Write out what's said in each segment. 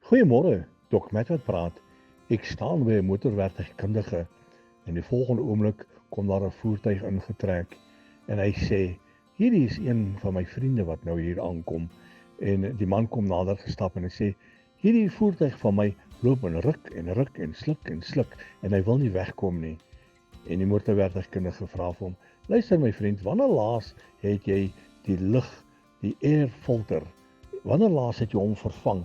Goeiemôre, Dok met wat praat. Ek staan by 'n motorwerktuigkundige en die volgende oomblik kom daar 'n voertuig ingetrek en hy sê, hierdie is een van my vriende wat nou hier aankom. En die man kom nader gestap en hy sê, hierdie voertuig van my loop en ruk en sluk en hy wil nie wegkom nie. En die motorwerktuigkundige vra vir hom, luister my vriend, wanneer laas het jy die lug, die air filter, wanneer laas het jy hom vervang?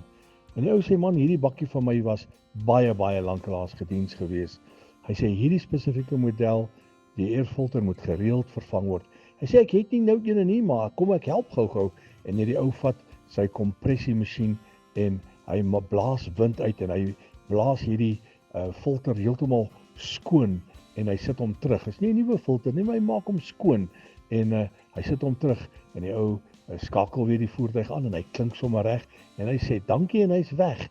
En die ou sê, man, hierdie bakkie van my was baie lanklaas gediens gewees. Hy sê, hierdie spesifieke model, die airfilter moet gereeld vervang word. Hy sê, ek het nie nou ene nie, maar kom ek help gou. En hierdie ou vat sy kompressiemasjien en hy blaas wind uit en hy blaas hierdie filter heeltemal skoon en hy sit hom terug. Dit is nie 'n nuwe filter nie, maar hy maak hom skoon en hy sit hom terug en die ou skakel weer die voertuig aan en hy klink sommer reg en hy sê dankie en hy's weg.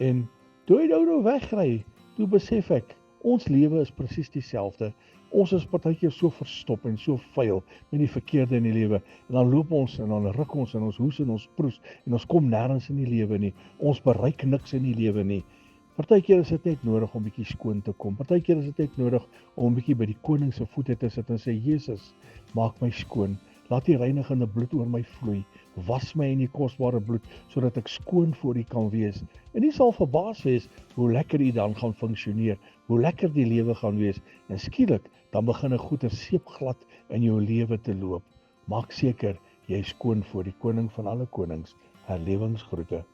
En toe hy nou wegry, toe besef ek, ons lewe is presies dieselfde. Ons is partykeer so verstop en so vuil met die verkeerde in die lewe. En dan loop ons en dan ruk ons en ons hoes en ons proes en ons kom nêrens in die lewe nie. Ons bereik niks in die lewe nie. Partykeer is dit net nodig om bietjie skoon te kom. Partykeer is dit net nodig om bietjie by die koning se voete te sit en sê, Jesus, maak my skoon. Laat die reinigende bloed oor my vloei. Was my in die kosbare bloed, sodat ek skoon voor U kan wees. En U sal verbaas wees hoe lekker U dan gaan funksioneer, hoe lekker die lewe gaan wees. En skielik, dan begin 'n goeie seepglad in jou lewe te loop. Maak seker, jy is skoon voor die koning van alle konings. Herlewingsgroete.